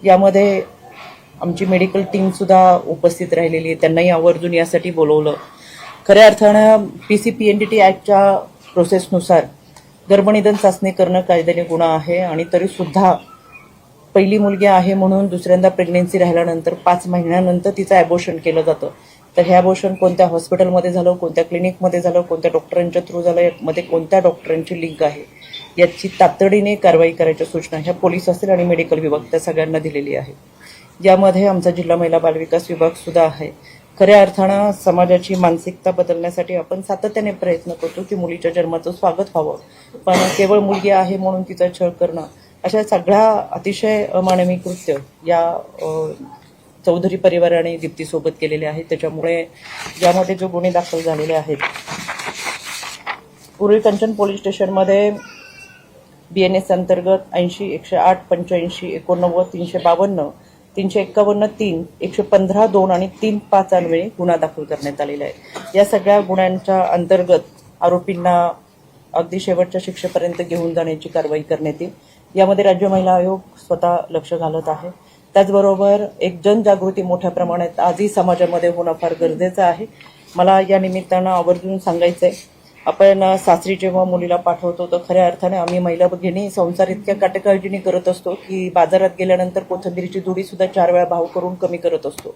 यामध्ये आमची medical team सुद्धा उपस्थित राहिलेली आहे. त्यांनाही आवर्जून यासाठी बोलवलं. खऱ्या अर्थानं PCPNDT ॲक्टच्या प्रोसेसनुसार गर्भनिधन चाचणी करणं कायद्याने गुन्हा आहे आणि तरीसुद्धा पहिली मुलगी आहे म्हणून दुसऱ्यांदा प्रेग्नेन्सी राहिल्यानंतर 5 महिन्यानंतर तिचं ॲबॉर्शन केलं जातं. तर हे ॲबॉर्शन कोणत्या हॉस्पिटलमध्ये झालं, कोणत्या क्लिनिकमध्ये झालं, कोणत्या डॉक्टरांच्या थ्रू झालं, यामध्ये कोणत्या डॉक्टरांची लिंक आहे याची तातडीने कारवाई करायच्या सूचना ह्या पोलीस असेल आणि मेडिकल विभाग त्या सगळ्यांना दिलेली आहे. यामध्ये आमचा जिल्हा महिला बालविकास विभाग सुद्धा आहे. खऱ्या अर्थानं समाजाची मानसिकता बदलण्यासाठी आपण सातत्याने प्रयत्न करतो की मुलीच्या जन्माचं स्वागत व्हावं, पण केवळ मुलगी आहे म्हणून तिचा छळ करणं अशा सगळ्या अतिशय अमानवी कृत्य या चौधरी परिवाराने दीप्तीसोबत केलेले आहेत. त्याच्यामुळे यामध्ये जो गुन्हे दाखल झालेले आहेत, पूर्वी कंचन पोलीस स्टेशनमध्ये BNS अंतर्गत 80-108 85 89 352 351 3 115 2 आणि 3-5 अन्वये गुन्हा दाखल करण्यात आलेला आहे. या सगळ्या गुन्ह्यांच्या अंतर्गत आरोपींना अगदी शेवटच्या शिक्षेपर्यंत घेऊन जाण्याची कारवाई करण्यात येईल. यामध्ये राज्य महिला आयोग स्वतः लक्ष घालत आहे. त्याचबरोबर एक जनजागृती मोठ्या प्रमाणात आजही समाजामध्ये होणं फार गरजेचं आहे. मला या निमित्तानं आवर्जून सांगायचंय, आपण सासरी जेव्हा मुलीला पाठवतो तर खऱ्या अर्थाने आम्ही महिला भगिनी संसार इतक्या काटेकाळजीने करत असतो की बाजारात गेल्यानंतर कोथिंबीरची जुडी सुद्धा 4 वेळा भाव करून कमी करत असतो.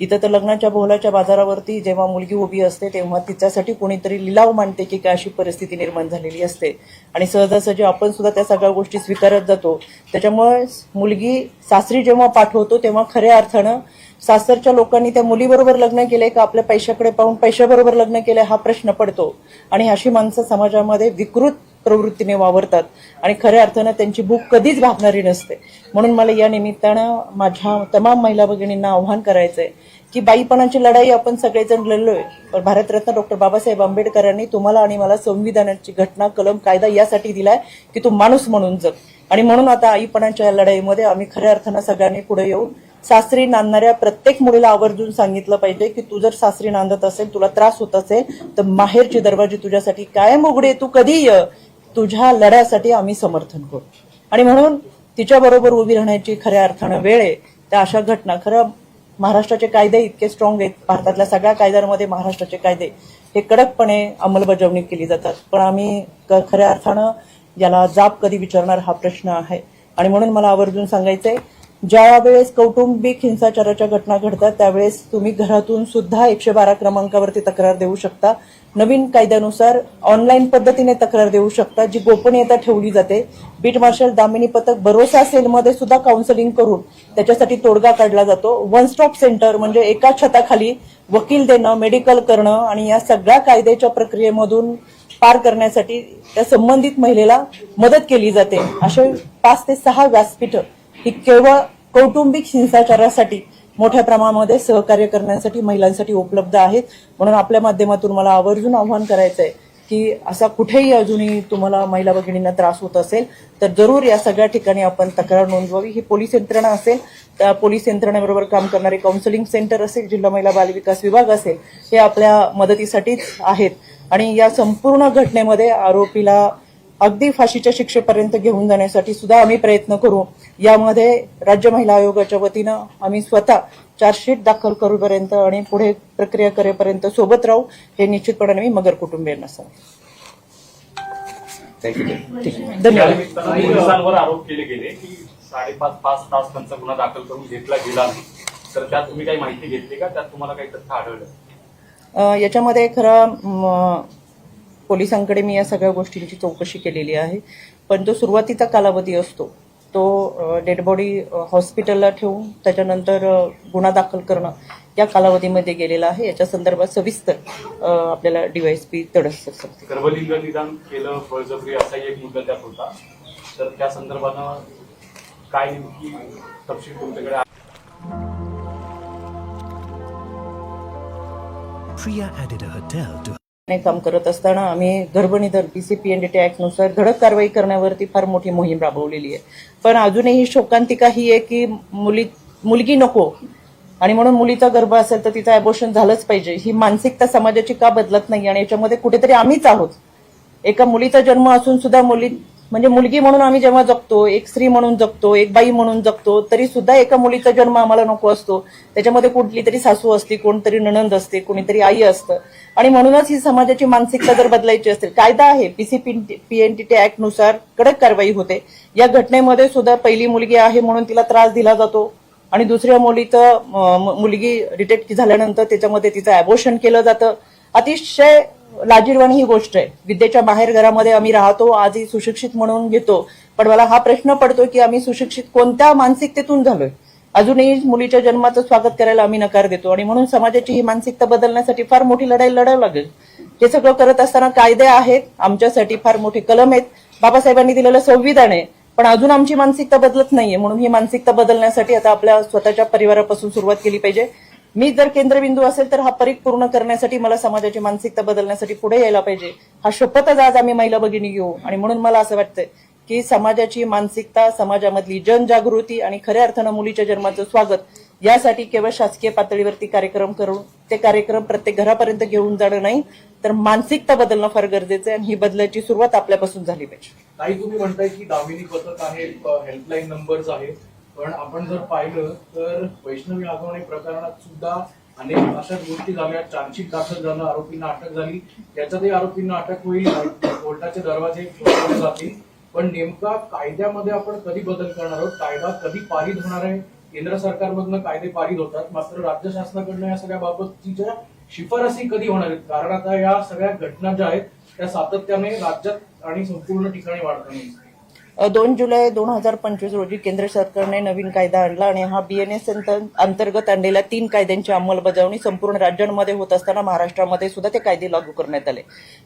इथं तर लग्नाच्या बोहल्याच्या बाजारावरती जेव्हा मुलगी उभी असते तेव्हा तिच्यासाठी कोणीतरी लिलाव मांडते की काय अशी परिस्थिती निर्माण झालेली असते आणि सहजासहजी आपण सुद्धा त्या सगळ्या गोष्टी स्वीकारत जातो. त्याच्यामुळे मुलगी सासरी जेव्हा पाठवतो तेव्हा खऱ्या अर्थानं सासरच्या लोकांनी त्या मुलीबरोबर लग्न केले का आपल्या पैशाकडे पाहून पैशाबरोबर लग्न केले हा प्रश्न पडतो आणि अशी माणसं समाजामध्ये विकृत प्रवृत्तीने वावरतात आणि खऱ्या अर्थानं त्यांची भूक कधीच भागणारी नसते. म्हणून मला या निमित्तानं माझ्या तमाम महिला भगिनींना आव्हान करायचंय की बाईपणाची लढाई आपण सगळेजण लढलोय, पण भारतरत्न डॉक्टर बाबासाहेब आंबेडकरांनी तुम्हाला आणि मला संविधानाची घटना कलम कायदा यासाठी दिलाय की तू माणूस म्हणून जग. आणि म्हणून आता आईपणाच्या या लढाईमध्ये आम्ही खऱ्या अर्थानं सगळ्यांनी पुढे येऊन सासरी नांदणाऱ्या प्रत्येक मुलीला आवर्जून सांगितलं पाहिजे की तू जर सासरी नांदत असेल, तुला त्रास होत असेल तर माहेरची दरवाजे तुझ्यासाठी कायम उघडे, तू कधी ये, तुझ्या लढ्यासाठी आम्ही समर्थन करू. आणि म्हणून तिच्याबरोबर उभी राहण्याची खऱ्या अर्थानं वेळ आहे. त्या अशा घटना, खरं महाराष्ट्राचे कायदे इतके स्ट्रॉंग आहेत, भारतातल्या सगळ्या कायद्यांमध्ये महाराष्ट्राचे कायदे हे कडकपणे अंमलबजावणी केली जातात, पण आम्ही खऱ्या अर्थानं याला जाब कधी विचारणार हा प्रश्न आहे. आणि म्हणून मला आवर्जून सांगायचंय, ज्या वेळेस कौटुंबिक हिंसाचाराच्या घटना घडतात त्यावेळेस तुम्ही घरातून सुद्धा 112 क्रमांकावरती तक्रार देऊ शकता. नवीन कायद्यानुसार ऑनलाईन पद्धतीने तक्रार देऊ शकता, जी गोपनीयता ठेवली जाते. बीट मार्शल दामिनी पथक भरोसा सेलमध्ये सुद्धा काउन्सिलिंग करून त्याच्यासाठी तोडगा काढला जातो. वन स्टॉप सेंटर म्हणजे एका छताखाली वकील देणं, मेडिकल करणं आणि या सगळ्या कायद्याच्या प्रक्रियेमधून पार करण्यासाठी त्या संबंधित महिलेला मदत केली जाते. असे 5 ते 6 व्यासपीठं ही केवळ कौटुंबिक हिंसाचारासाठी मोठ्या प्रमाणामध्ये सहकार्य करण्यासाठी महिलांसाठी उपलब्ध आहेत. म्हणून आपल्या माध्यमातून मला आवर्जून आव्हान करायचंय की असा कुठेही अजूनही तुम्हाला महिला भगिनींना त्रास होत असेल तर जरूर या सगळ्या ठिकाणी आपण तक्रार नोंदवावी. ही पोलीस यंत्रणा असेल, त्या पोलीस यंत्रणेबरोबर काम करणारे काउन्सिलिंग सेंटर असेल, जिल्हा महिला बालविकास विभाग असेल, हे आपल्या मदतीसाठीच आहेत. आणि या संपूर्ण घटनेमध्ये आरोपीला अगदी फाशीच्या शिक्षेपर्यंत घेऊन जाण्यासाठी सुद्धा आम्ही प्रयत्न करू. यामध्ये राज्य महिला आयोगाच्या वतीनं आम्ही स्वतः चार्जशीट दाखल करूपर्यंत आणि पुढे प्रक्रिया करेपर्यंत सोबत राहू, हे निश्चितपणे मी मगर कुटुंबियांना सांगेन. धन्यवाद. पोलिसांवर आरोप केले गेले की 5.5 तास त्यांचा गुन्हा दाखल करून घेतला गेला नाही, तर त्यात तुम्ही काही माहिती घेतली का? त्यात तुम्हाला काही तथ्य आढळलं? याच्यामध्ये खरं पोलिसांकडे मी या सगळ्या गोष्टींची चौकशी केलेली आहे, पण जो सुरुवातीचा कालावधी असतो तो डेड बॉडी हॉस्पिटलला ठेवून त्याच्यानंतर गुन्हा दाखल करणं या कालावधीमध्ये गेलेला आहे. याच्या संदर्भात सविस्तर आपल्याला DYSP तडसर सांगते. गर्भलिंग निदान केलं, बळजबरी असाही एक मुद्दा त्यात होता, तर त्या संदर्भानं काय नेमकी तपशील तुमच्याकडे आहे? काम करत असताना आम्ही गर्भनिधन PCPNDT ॲक्टनुसार धडक कारवाई करण्यावरती फार मोठी मोहीम राबवलेली आहे. पण अजूनही शोकांतिका ही आहे की मुलगी नको आणि म्हणून मुलीचा गर्भ असेल तर तिचं ॲबॉर्शन झालंच पाहिजे, ही मानसिकता समाजाची का बदलत नाही? आणि याच्यामध्ये कुठेतरी आम्हीच आहोत. एका मुलीचा जन्म असून सुद्धा म्हणजे मुलगी म्हणून आम्ही जेव्हा जगतो, एक स्त्री म्हणून जगतो, एक बाई म्हणून जगतो, तरी सुद्धा एका मुलीचा जन्म आम्हाला नको असतो. त्याच्यामध्ये कुठली तरी सासू असते, कोणतरी नणंद असते, कोणीतरी आई असतं. आणि म्हणूनच ही समाजाची मानसिकता जर बदलायची असेल, कायदा आहे पीएनडीटी ऍक्ट नुसार कडक कारवाई होते. या घटनेमध्ये सुद्धा पहिली मुलगी आहे म्हणून तिला त्रास दिला जातो आणि दुसऱ्या मुलगी डिटेक्ट झाल्यानंतर त्याच्यामध्ये तिचं अबॉर्शन केलं जातं. अतिशय लाजिरवाणी ही गोष्ट आहे. विद्येच्या बाहेर घरामध्ये आम्ही राहतो, आजही सुशिक्षित म्हणून घेतो, पण मला हा प्रश्न पडतो की आम्ही सुशिक्षित कोणत्या मानसिकतेतून झालोय. अजूनही मुलीच्या जन्माचं स्वागत करायला आम्ही नकार देतो आणि म्हणून समाजाची ही मानसिकता बदलण्यासाठी फार मोठी लढाई लढावं लागेल. हे सगळं करत असताना कायदे आहेत, आमच्यासाठी फार मोठे कलम आहेत, बाबासाहेबांनी दिलेलं संविधान आहे, पण अजून आमची मानसिकता बदलत नाहीये. म्हणून ही मानसिकता बदलण्यासाठी आता आपल्या स्वतःच्या परिवारापासून सुरुवात केली पाहिजे. मी जर केंद्रबिंदू असेल तर हा परीघ पूर्ण करण्यासाठी मला समाजाची मानसिकता बदलण्यासाठी पुढे यायला पाहिजे. हा शपथच आज आम्ही महिला भगिनी घेऊ. आणि म्हणून मला असं वाटतंय की समाजाची मानसिकता, समाजामधली जनजागृती आणि खऱ्या अर्थानं मुलीच्या जन्माचं स्वागत यासाठी केवळ शासकीय पातळीवरती कार्यक्रम करून ते कार्यक्रम प्रत्येक घरापर्यंत घेऊन जाणं नाही, तर मानसिकता बदलणं फार गरजेचं आहे आणि ही बदलायची सुरुवात आपल्यापासून झाली पाहिजे. काही तुम्ही म्हणताय की दामिनी पथक आहे, हेल्पलाईन नंबर्स आहे, पण आपण जर पाहिलं तर वैष्णवी आगवणे प्रकरणात सुद्धा अनेक अशा गोष्टी झाल्या. चार्जशीट दाखल झालं, आरोपींना अटक झाली, त्याच्यातही आरोपींना अटक होईल, कोर्टाचे दरवाजे खोलले जातील. पण नेमका कायद्यामध्ये आपण कधी बदल करणार आहोत? कायदा कधी पारित होणार आहे? केंद्र सरकारमधनं कायदे पारित होतात, मात्र राज्य शासनाकडनं या सगळ्या बाबतीच्या शिफारसी कधी होणार आहेत? कारण आता या सगळ्या घटना ज्या आहेत त्या सातत्याने राज्यात आणि संपूर्ण ठिकाणी वाढताना 2 जुलै 2025 रोजी केंद्र सरकारने नवीन कायदा आणला आणि हा बीएनएस अंतर्गत आणलेल्या 3 कायद्यांची अंमलबजावणी संपूर्ण राज्यांमध्ये होत असताना महाराष्ट्रामध्ये सुद्धा ते कायदे लागू करण्यात आले.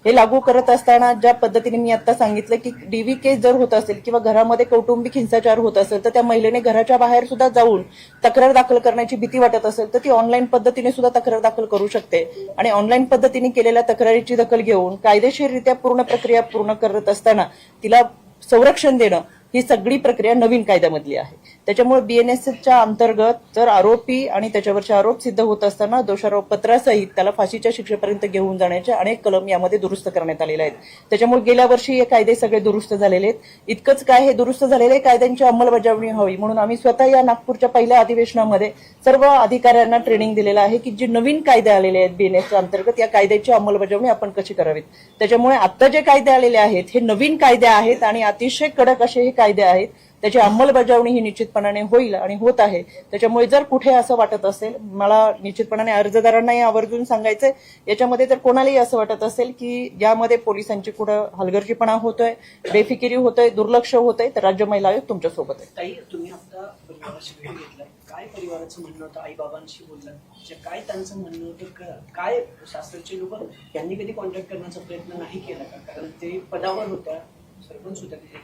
हे लागू करत असताना ज्या पद्धतीने मी आता सांगितलं की डीव्ही केस जर होत असेल किंवा घरामध्ये कौटुंबिक हिंसाचार होत असेल तर त्या महिलेने घराच्या बाहेर सुद्धा जाऊन तक्रार दाखल करण्याची भीती वाटत असेल तर ती ऑनलाईन पद्धतीने सुद्धा तक्रार दाखल करू शकते. आणि ऑनलाईन पद्धतीने केलेल्या तक्रारीची दखल घेऊन कायदेशीररित्या पूर्ण प्रक्रिया पूर्ण करत असताना तिला संरक्षण देणं ही सगळी प्रक्रिया नवीन कायद्यामधली आहे. त्याच्यामुळे बीएनएसच्या अंतर्गत जर आरोपी आणि त्याच्यावरचे आरोप सिद्ध होत असताना दोषारोप पत्रासहित त्याला फाशीच्या शिक्षेपर्यंत घेऊन जाण्याचे अनेक कलम यामध्ये दुरुस्त करण्यात आलेले आहेत. त्याच्यामुळे गेल्या वर्षी हे कायदे सगळे दुरुस्त झालेले आहेत. इतकंच काय, हे दुरुस्त झालेले कायद्यांची अंमलबजावणी हवी म्हणून आम्ही स्वतः या नागपूरच्या पहिल्या अधिवेशनामध्ये सर्व अधिकाऱ्यांना ट्रेनिंग दिलेलं आहे की जे नवीन कायदे आलेले आहेत बीएनएसच्या अंतर्गत या कायद्याची अंमलबजावणी आपण कशी करावीत. त्याच्यामुळे आता जे कायदे आलेले आहेत हे नवीन कायदे आहेत आणि अतिशय कडक असे हे कायदे आहेत. त्याची अंमलबजावणी ही निश्चितपणाने होईल आणि होत आहे. त्याच्यामुळे जर कुठे असं वाटत असेल, मला निश्चितपणाने अर्जदारांनाही आवर्जून सांगायचंय, याच्यामध्ये जर कोणालाही असं वाटत असेल की यामध्ये पोलिसांची कुठं हलगर्जीपणा होतोय, बेफिकिरी होतोय, दुर्लक्ष होतंय, तर राज्य महिला आयोग तुमच्या सोबत आहे. ताई, तुम्ही आता परिवाराशी भेट घेतलाय, काय परिवाराचं म्हणणं होतं? आई बाबांशी बोललात, काय त्यांचं म्हणणं होतं? काय शास्त्राचे लोक यांनी कधी कॉन्टॅक्ट करण्याचा प्रयत्न नाही केला का? कारण ते पदावर होत्या, सरपंच होत्या तिथे,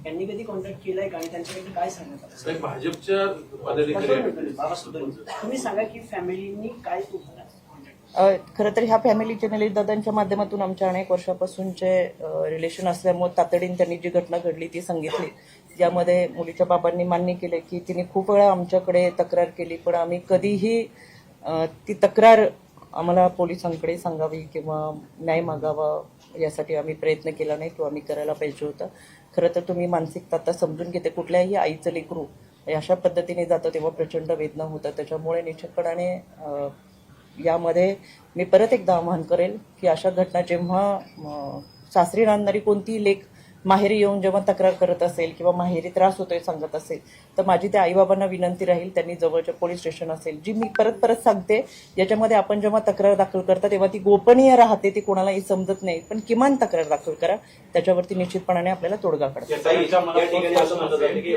यांनी कधी कॉन्टॅक्ट केलाय का आणि त्यांच्याकडे काय सांगण्यात आलं? भाजपच्या पदाधिकारी तुम्ही सांगा की फॅमिलीनी काय तुम्हाला खरं तर ह्या फॅमिलीचे निलेश दादांच्या माध्यमातून आमच्या अनेक वर्षापासूनचे रिलेशन असल्यामुळे तातडीने त्यांनी जी घटना घडली ती सांगितली. यामध्ये मुलीच्या बाबांनी मान्य केले की तिने खूप वेळा आमच्याकडे तक्रार केली, पण आम्ही कधीही ती तक्रार आम्हाला पोलिसांकडे सांगावी किंवा न्याय मागावा यासाठी आम्ही प्रयत्न केला नाही, तो आम्ही करायला पाहिजे होता. खरं तर तुम्ही मानसिकता आता समजून घेते, कुठल्याही आईचं लेकरू अशा पद्धतीने जातं तेव्हा प्रचंड वेदना होतात. त्याच्यामुळे निश्चितपणाने यामध्ये मी परत एकदा आवाहन करेल की अशा घटना जेव्हा सासरी राहणारी कोणतीही लेक माहेरी येऊन जेव्हा तक्रार करत असेल किंवा माहेरी त्रास होतोय सांगत असेल तर माझी त्या आईबाबांना विनंती राहील, त्यांनी जवळच्या पोलीस स्टेशन असेल, जी मी परत सांगते, याच्यामध्ये आपण जेव्हा तक्रार दाखल करता तेव्हा ती गोपनीय राहते, ती कोणालाही समजत नाही, पण किमान तक्रार दाखल करा, त्याच्यावरती निश्चितपणाने आपल्याला तोडगा काढता.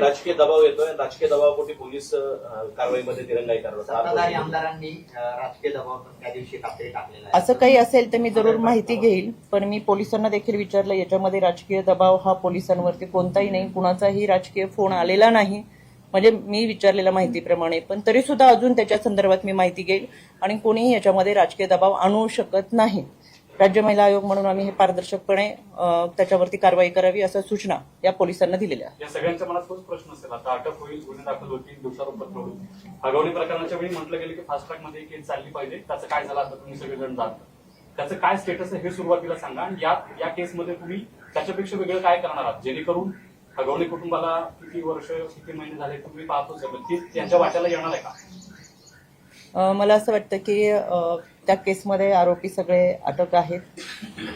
राजकीय दबाव येतोय, राजकीय दबावापोटी पोलीस कारवाईमध्ये दिरंगाई करतात. आमदारांनी राजकीय दबाव त्या दिवशी टाकलेला असं काही असेल तर मी जरूर माहिती घेईल, पण मी पोलिसांना देखील विचारलं, याच्यामध्ये राजकीय दबाव हा पोलिसांवरती कोणताही नाही, कुणाचाही राजकीय फोन आलेला नाही, म्हणजे मी विचारलेल्या माहितीप्रमाणे, पण तरी सुद्धा अजून त्याच्या संदर्भात मी माहिती घेईल आणि कोणीही याच्यामध्ये राजकीय दबाव आणू शकत नाही. राज्य महिला आयोग म्हणून आम्ही हे पारदर्शकपणे त्याच्यावरती कारवाई करावी असं सूचना या पोलिसांना दिलेल्या. या सगळ्यांच्या मनात तोच प्रश्न असेल, आता अटक होईल, गुन्हे दाखल होतील, दोषारोप पत्र होईल, आगवणी प्रकरणाच्या वेळी म्हटलं गेलं की फास्ट ट्रॅक मध्ये केस चालली पाहिजे, त्याचं काय झालं आता तुम्ही सगळेजण जाणता, त्याचं काय स्टेटस आहे हे सुरुवातीला सांगा आणि या केसमध्ये तुम्ही त्याच्यापेक्षा वेगळं काय करणार आहात जेणेकरून हगवणे कुटुंबाला किती वर्ष किती महिने झाले तुम्ही पाहतोच आहे, ती त्यांच्या वाट्याला येणार आहे का? मला असं वाटतं की त्या केसमध्ये आरोपी सगळे अटक आहेत.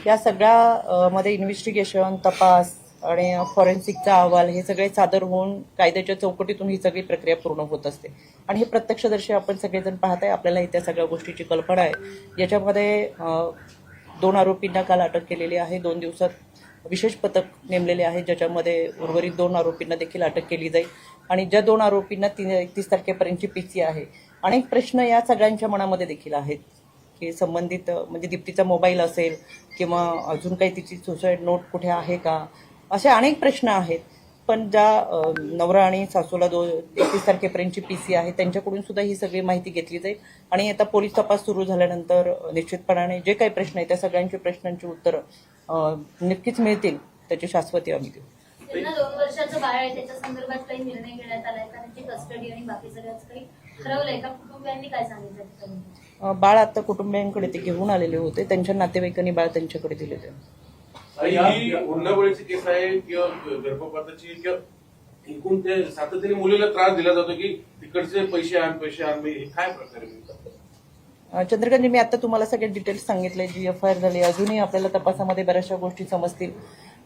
या सगळ्या मध्ये इन्व्हेस्टिगेशन, तपास आणि फॉरेन्सिकचा अहवाल हे सगळे सादर होऊन कायद्याच्या चौकटीतून ही सगळी प्रक्रिया पूर्ण होत असते. आणि हे प्रत्यक्षदर्शी आपण सगळेजण पाहत आहे, आपल्याला त्या सगळ्या गोष्टीची कल्पना आहे. याच्यामध्ये 2 आरोपींना काल अटक केलेली आहे. 2 दिवसात विशेष पथक नेमलेले आहे, ज्याच्यामध्ये उर्वरित 2 आरोपींना देखील अटक केली जाईल. आणि ज्या 2 आरोपींना 31 तारखेपर्यंतची पीसी आहे. अनेक प्रश्न या सगळ्यांच्या मनामध्ये देखील आहेत की संबंधित म्हणजे दीप्तीचा मोबाईल असेल किंवा अजून काही तिची सुसाईड नोट कुठे आहे का, असे अनेक प्रश्न आहेत. पण ज्या नवरा आणि सासूला 31 तारखेपर्यंतची पीसी आहे त्यांच्याकडून सुद्धा ही सगळी माहिती घेतली जाईल. आणि आता पोलीस तपास सुरू झाल्यानंतर निश्चितपणाने जे काही प्रश्न आहेत त्या सगळ्यांच्या प्रश्नांची उत्तरं नक्कीच मिळतील, त्याची शाश्वती आम्ही देऊ. त्यांना 2 वर्षाचं बाळ आहे, त्याच्या संदर्भात काही निर्णय घेण्यात आलाय का? त्यांची कस्टडी आणि बाकी सगळ्याच काही ठरवलंय का? कुटुंबियांनी काय सांगितलं? बाळ आता कुटुंबियांकडे ते घेऊन आलेले होते, त्यांच्या नातेवाईकांनी बाळ त्यांच्याकडे दिलेले. ही हुंडाबळीची केस आहे किंवा गर्भपाताची किंवा एकूण ते सातत्याने मुलीला त्रास दिला जातो की तिकडचे पैसे आण हे काय प्रकारे मिळतात? चंद्रकांतजी, मी आता तुम्हाला सगळे डिटेल्स सांगितले. जी एफआयआर झाली, अजूनही आपल्याला तपासामध्ये बऱ्याचशा गोष्टी समजतील.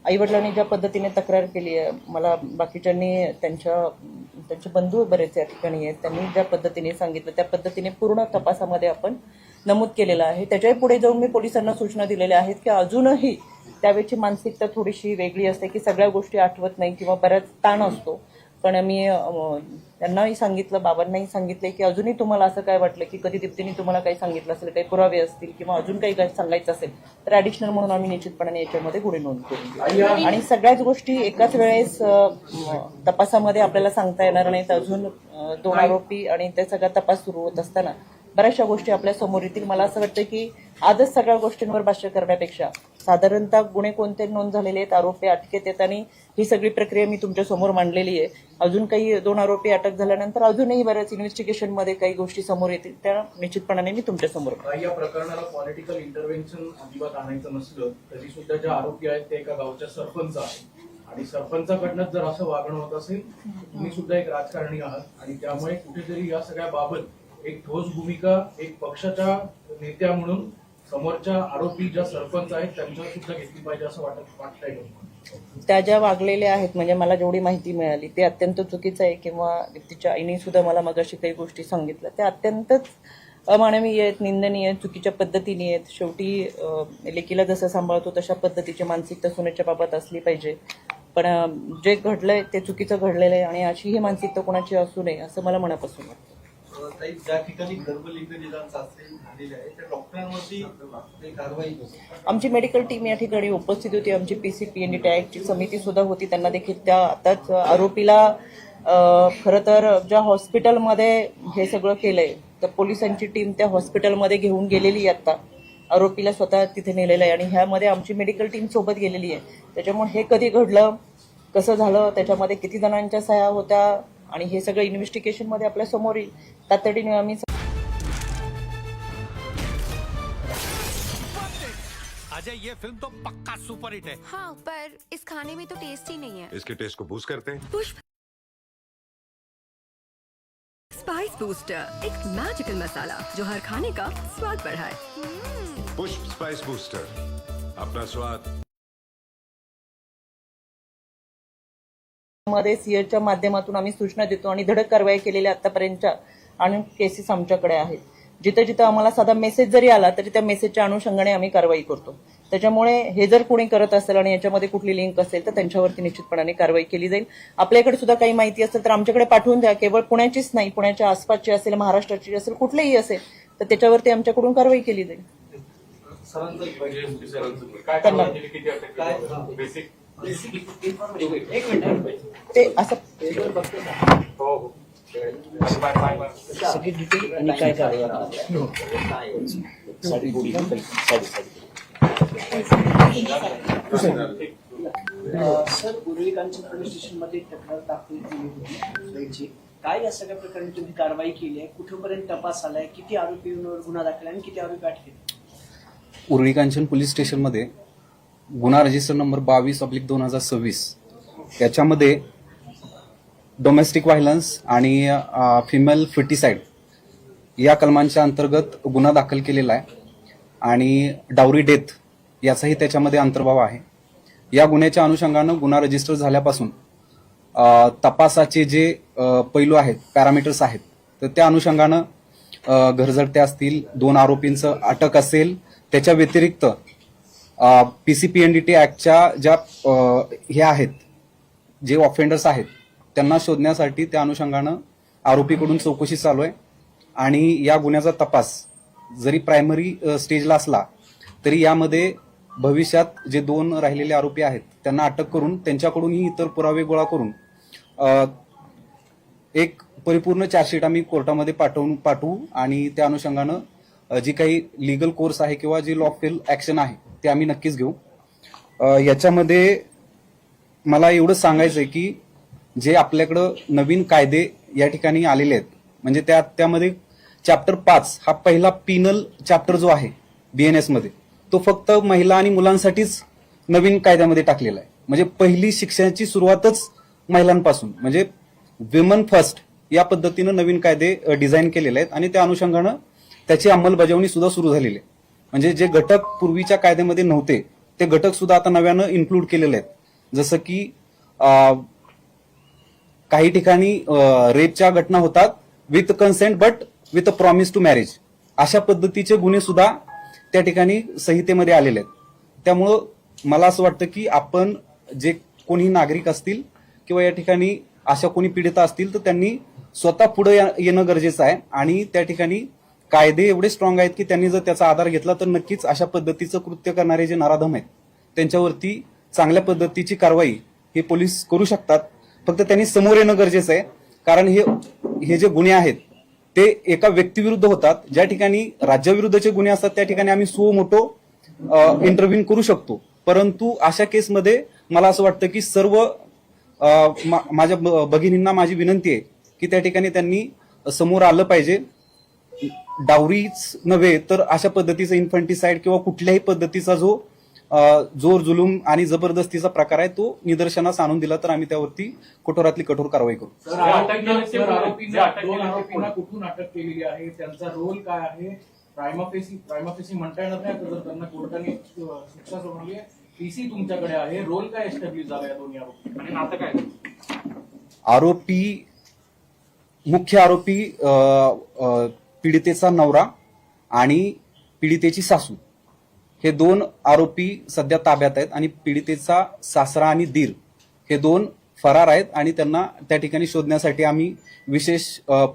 आईवडिलांनी ज्या पद्धतीने तक्रार केली आहे, मला बाकीच्यांनी त्यांचे बंधू बरेच या ठिकाणी आहेत, त्यांनी ज्या पद्धतीने सांगितलं त्या पद्धतीने पूर्ण तपासामध्ये आपण नमूद केलेलं आहे. त्याच्याही पुढे जाऊन मी पोलिसांना सूचना दिलेल्या आहेत की अजूनही त्यावेळची मानसिकता थोडीशी वेगळी असते की सगळ्या गोष्टी आठवत नाही किंवा बराच ताण असतो. पण मी त्यांनाही सांगितलं, बाबांनाही सांगितले की अजूनही तुम्हाला असं काय वाटलं की कधी दीप्तीने तुम्हाला काही सांगितलं असेल, काही पुरावे असतील किंवा अजून काही सांगायचं असेल तर ॲडिशनल म्हणून आम्ही निश्चितपणे याच्यामध्ये गुन्हे नोंद करू. आणि सगळ्याच गोष्टी एकाच वेळेस तपासामध्ये आपल्याला सांगता येणार नाहीत. अजून 2 आरोपी आणि ते सगळा तपास सुरू होत असताना बऱ्याचशा गोष्टी आपल्या समोर येतील. मला असं वाटतं की आजच सगळ्या गोष्टींवर भाष्य करण्यापेक्षा साधारणतः गुन्हे कोणते नोंद झालेले आहेत, आरोपी अटकेत येत आणि ही सगळी प्रक्रिया मी तुमच्या समोर मांडलेली आहे. अजून काही 2 आरोपी अटक झाल्यानंतर अजूनही बऱ्याच इन्व्हेस्टिगेशनमध्ये काही गोष्टी समोर येतील, त्या निश्चितपणाने मी तुमच्या समोर. या प्रकरणाला पॉलिटिकल इंटरव्हेन्शन अजिबात आणायचं नसलं तरी सुद्धा जे आरोपी आहेत ते एका गावच्या सरपंच आहेत आणि सरपंचाकडनं जर असं वागणं होत असेल तुम्ही सुद्धा एक राजकारणी आहात आणि त्यामुळे कुठेतरी या सगळ्या बाबत एक ठोस भूमिका एक पक्षाच्या नेत्या म्हणून समोरच्या आरोपी ज्या सरपंच आहेत त्यांच्यावर सुद्धा घेतली पाहिजे असं वाटतंय. त्या ज्या वागलेल्या आहेत म्हणजे मला जेवढी माहिती मिळाली ते अत्यंत चुकीचं आहे. किंवा तिच्या आईने सुद्धा मला मगाशी काही गोष्टी सांगितल्या त्या अत्यंतच अमानवीय आहेत, निंदनीय आहेत, चुकीच्या पद्धतीने आहेत. शेवटी लेकीला जसं सांभाळतो तशा पद्धतीची मानसिकता सुनेच्या बाबत असली पाहिजे. पण जे घडलंय ते चुकीचं घडलेलं आहे आणि अशी ही मानसिकता कोणाची असू नये असं मला मनापासून वाटतं. ज्या ठिकाणी गर्भलिंगनिदान चाचणी झालेली आहे त्या डॉक्टरांवरती कारवाई आमची मेडिकल टीम या ठिकाणी उपस्थित होती. आमची PCPND टॅगची समिती सुद्धा होती. त्यांना देखील त्या आताच आरोपीला खरं तर ज्या हॉस्पिटलमध्ये हे सगळं केलंय तर पोलिसांची टीम त्या हॉस्पिटलमध्ये घेऊन गेलेली आहे. आता आरोपीला स्वतः तिथे नेलेलं आहे आणि ह्यामध्ये आमची मेडिकल टीम सोबत गेलेली आहे. त्याच्यामुळे हे कधी घडलं, कसं झालं, त्याच्यामध्ये किती जणांच्या सह्या होत्या आणि हे सगळं इन्व्हेस्टिगेशन मध्ये आपल्या समोर येईल. तातडीने आम्ही अजय ये फिल्म तो पक्का सुपर हिट है। हाँ, पर इस खाने में तो टेस्ट ही नहीं है। इसके टेस्ट को बूस्ट करते हैं। पुष्प स्पाइस बूस्टर, एक मैजिकल मसाला जो हर खाने का स्वाद बढ़ाए। पुष्प स्पाइस बूस्टर, अपना स्वाद। मध्ये सीएच्या माध्यमातून आम्ही सूचना देतो आणि धडक कारवाई केलेल्या आतापर्यंतच्या आणि केसेस आमच्याकडे आहेत. जिथं जिथं आम्हाला साधा मेसेज जरी आला तरी त्या मेसेजच्या अनुषंगाने आम्ही कारवाई करतो. त्याच्यामुळे हे जर कोणी करत असेल आणि याच्यामध्ये कुठली लिंक असेल तर त्यांच्यावरती निश्चितपणाने कारवाई केली जाईल. आपल्याकडे सुद्धा काही माहिती असेल तर आमच्याकडे पाठवून द्या. केवळ पुण्याचीच नाही, पुण्याच्या आसपासची असेल, महाराष्ट्राची असेल, कुठलीही असेल तर त्याच्यावरती आमच्याकडून कारवाई केली जाईल. काय कारवाई केली, किती अटक केली? बेसिक एक मिनिट ते असं हो हो सगळी डिटेल आणि काय कारवाई sir, Urvi Kanchan police station मध्ये तक्रार दाखल केली होती. काय या सगळ्या प्रकारे तुम्ही कारवाई केली आहे? कुठेपर्यंत तपास आलाय? किती आरोपींवर गुन्हा दाखल आणि किती आरोपी अटकेत? उर्वी कांचन पोलीस स्टेशनमध्ये गुन्हा रजिस्टर नंबर 22/2026 याच्यामध्ये डोमेस्टिक व्हायलन्स आणि फिमेल फिटिसाइड या कलमांच्या अंतर्गत गुन्हा दाखल केलेला आहे आणि डावरी डेथ याचाही त्याच्यामध्ये अंतर्भाव आहे. या गुन्ह्याच्या अनुषंगानं गुन्हा रजिस्टर झाल्यापासून तपासाचे जे पैलू आहेत, पॅरामीटर्स आहेत, तर त्या अनुषंगानं घरझडते असतील, 2 आरोपींचं अटक असेल, त्याच्या व्यतिरिक्त PCPNDT ऍक्टच्या ज्या हे आहेत, जे ऑफेंडर्स आहेत त्यांना शोधण्यासाठी त्या अनुषंगानं आरोपीकडून चौकशी चालू आहे आणि या गुन्ह्याचा तपास जरी प्रायमरी स्टेजला असला तरी यामध्ये भविष्यात जे 2 राहिलेले आरोपी आहेत त्यांना अटक करून त्यांच्याकडूनही इतर पुरावे गोळा करून एक परिपूर्ण चार्जशीट आम्ही कोर्टामध्ये पाठवू आणि त्या अनुषंगानं जी काही लिगल कोर्स आहे किंवा जी लॉफुल ऍक्शन आहे ते आम्ही नक्कीच घेऊ. याच्यामध्ये मला एवढं सांगायचं आहे की जे आपल्याकडं नवीन कायदे या ठिकाणी आलेले आहेत, म्हणजे त्यामध्ये चॅप्टर 5 हा पहिला पिनल चॅप्टर जो आहे BNS मध्ये, तो फक्त महिला आणि मुलांसाठीच नवीन कायद्यामध्ये टाकलेला आहे. म्हणजे पहिली शिक्षणाची सुरुवातच महिलांपासून, म्हणजे विमन फर्स्ट या पद्धतीनं नवीन कायदे डिझाईन केलेले आहेत आणि त्या अनुषंगानं त्याची अंमलबजावणी सुद्धा सुरू झालेली आहे. म्हणजे जे घटक पूर्वीच्या कायद्यामध्ये नव्हते ते घटक सुद्धा आता नव्यानं इन्क्लूड केलेले आहेत. जसं की काही ठिकाणी रेपच्या घटना होतात with consent but with a promise to marriage, अशा पद्धतीचे गुन्हे सुद्धा त्या ठिकाणी संहितेमध्ये आलेले आहेत. त्यामुळं मला असं वाटतं की आपण जे कोणी नागरिक असतील किंवा या ठिकाणी अशा कोणी पीडित असतील तर त्यांनी स्वतः पुढे येणं गरजेचं आहे आणि त्या ठिकाणी कायदे एवढे स्ट्रॉंग आहेत की त्यांनी जर त्याचा आधार घेतला तर नक्कीच अशा पद्धतीचं कृत्य करणारे जे नराधम आहेत त्यांच्यावरती चांगल्या पद्धतीची कारवाई हे पोलीस करू शकतात. फक्त त्यांनी समोर येणं गरजेचं आहे, कारण हे जे गुन्हे आहेत ते एका व्यक्तीविरुद्ध होतात. ज्या ठिकाणी राज्याविरुद्धचे गुन्हे असतात त्या ठिकाणी आम्ही सो मोठो इंटरव्ह्यू करू शकतो, परंतु अशा केसमध्ये मला असं वाटतं की सर्व माझ्या भगिनींना माझी विनंती आहे की त्या ठिकाणी त्यांनी समोर आलं पाहिजे. डावरीच नव्हे तर अशा पद्धतीचा इन्फंटिसाइड किंवा कुठल्याही पद्धतीचा जो जोर जुलूम आणि जबरदस्तीचा प्रकार आहे तो निदर्शनास आणून दिला तर आम्ही त्यावरती कठोरातली कठोर कारवाई करू. दोन आरोपींना कुठून अटक केलेली आहे, त्यांचा रोल काय आहे, प्रायमाफेसी म्हणता येणार नाही तर त्यांना कोर्टाने शिक्षा सुनावली आहे, PC तुमच्याकडे आहे, रोल काय एस्टॅब्लिश झाला या दोन्ही आरोपी आणि नातं काय? मुख्य आरोपी पीडितेचा नवरा आणि पीडितेची सासू हे 2 आरोपी सध्या ताब्यात आहेत आणि पीडितेचा सासरा आणि दीर हे 2 फरार आहेत आणि त्यांना त्या ठिकाणी शोधण्यासाठी आम्ही विशेष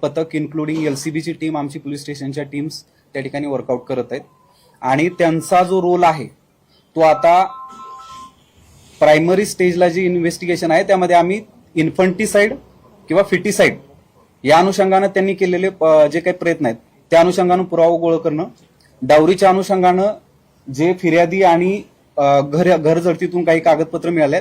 पथक इन्क्लुडिंग LCBची टीम, आमची पोलीस स्टेशनच्या टीम्स त्या ठिकाणी वर्कआउट करत आहेत आणि त्यांचा जो रोल आहे तो आता प्रायमरी स्टेजला जी इन्व्हेस्टिगेशन आहे त्यामध्ये आम्ही इन्फंटिसाइड किंवा फिटिसाइड या अनुषंगानं त्यांनी केलेले जे काही प्रयत्न आहेत त्या अनुषंगानं पुरावा गोळा करणं, डावरीच्या अनुषंगानं जे फिर्यादी आणि घर जडतीतून काही कागदपत्र मिळाले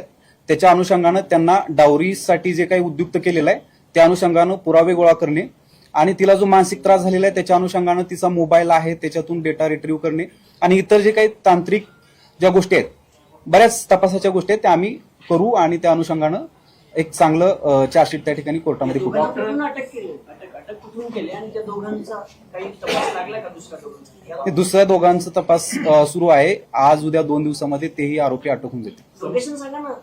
त्याच्या अनुषंगानं त्यांना डावरीसाठी जे काही उद्युक्त केलेलं आहे त्या अनुषंगानं पुरावे गोळा करणे आणि तिला जो मानसिक त्रास झालेला आहे त्याच्या अनुषंगानं तिचा मोबाईल आहे त्याच्यातून डेटा रिट्रीव्ह करणे आणि इतर जे काही तांत्रिक ज्या गोष्टी आहेत, बऱ्याच तपासाच्या गोष्टी आहेत त्या आम्ही करू आणि त्या अनुषंगानं एक चांगलं चार्जशीट त्या ठिकाणी कोर्टामध्ये करू. अटक कुठून केली आणि त्या दोघांचा काही तपास लागला का दुसऱ्या दोघांचा तपास सुरू आहे. आज उद्या 2 दिवसामध्ये तेही आरोपी अटक होऊन जातील. लोकेशन सांगा ना.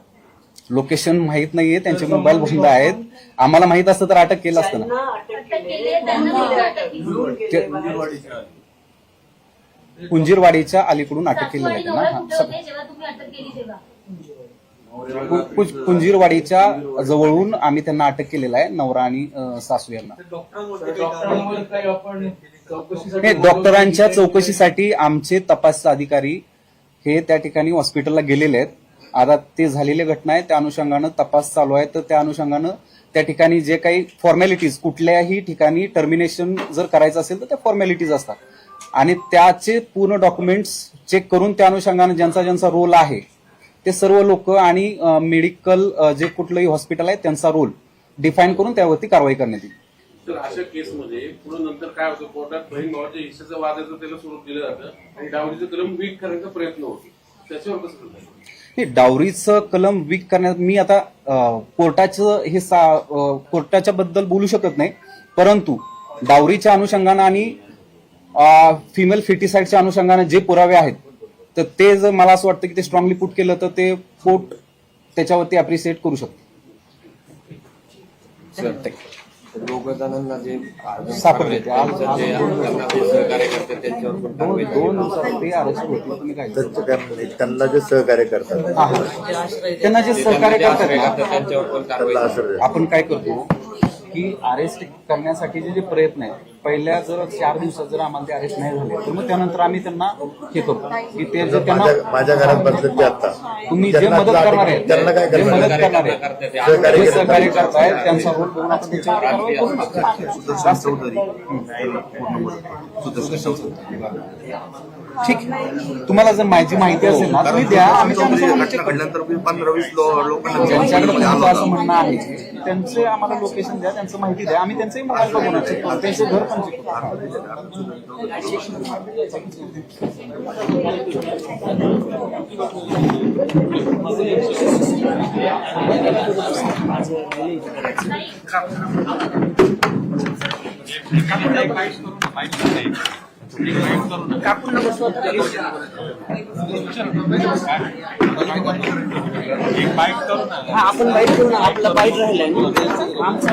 लोकेशन माहित नाहीये, त्यांचे मोबाईल बंद आहेत. आम्हाला माहित असतं तर अटक केलं असतं ना. कुंजीरवाडीच्या अलीकडून अटक केली आहे त्यांना. कुंजीरवाडीच्या जवळून आम्ही त्यांना अटक केलेलं आहे, नवरा आणि सासू यांना. डॉक्टरांच्या चौकशीसाठी आमचे तपास अधिकारी हे त्या ठिकाणी हॉस्पिटलला गेलेले आहेत. आता ते झालेली घटना आहे त्या अनुषंगानं तपास चालू आहे, तर त्या अनुषंगानं त्या ठिकाणी जे काही फॉर्मॅलिटीज, कुठल्याही ठिकाणी टर्मिनेशन जर करायचं असेल तर त्या फॉर्मॅलिटीज असतात आणि त्याचे पूर्ण डॉक्युमेंट्स चेक करून त्या अनुषंगानं ज्यांचा रोल आहे ते सर्व लोक आणि मेडिकल जे कुठलंही हॉस्पिटल आहे त्यांचा रोल डिफाईन करून त्यावरती कारवाई करण्यात येईल. तर अशा केसमध्ये पुढे नंतर काय होतं, कोर्टात बहीण भावाच्या हिस्सेचं वादाचं त्याला स्वरूप दिलं जातं आणि डावरीचं कलम वीक करण्याचा प्रयत्न होतो. त्याच्यावर कसं करताय? नाही, डावरीचं कलम वीक करण्यात मी आता कोर्टाचं हे कोर्टाच्या बद्दल बोलू शकत नाही, परंतु डावरीच्या अनुषंगानं आणि फिमेल फिटिसाइडच्या अनुषंगानं जे पुरावे आहेत तर ते जर मला असं वाटतं की ते स्ट्रॉंगली पुट केलं तर ते कोर्ट त्याच्यावरती अप्रिशिएट करू शकतो. दोघ जणांना जे सापडले ते आज त्यांना जे सहकार्य करतात त्यांच्यावर पण कारवाई दोन दिवसात ते अरेस्ट होतील. तुम्ही काय त्यांना जे सहकार्य करतात त्यांना जे सहकार्य करतात त्यांच्यावर पण कारवाई आपण काय करतो की अरेस्ट करण्यासाठी जे प्रयत्न आहेत पहिल्या जर 4 दिवसात जर आम्हाला ते अरेस्ट नाही झाले तर मग त्यानंतर आम्ही त्यांना हे करतो की ते जर त्यांना माझ्या घरात बसले ते आता तुम्ही जे मदत करणार आहे त्यांना काय जे करणार? मदत करणार आहे जे सहकार्य करताय त्यांचा रोल बघून आपण त्याच्यावर कारवाई करू ठीक आहे. तुम्हाला जर माझी माहिती असेल ना तुम्ही द्या, आम्ही घडल्यानंतर 15-20 लोकांना ज्यांच्याकडे तुमचं असं म्हणणं आहे त्यांचे आम्हाला लोकेशन द्या, त्यांचं माहिती द्या, आम्ही त्यांचंही मोबाईल बघून चेक करू, त्यांचे घर पण चेक कापून नको आपण बाईट करू ना, आपला बाईट राहिलाय ना आमचा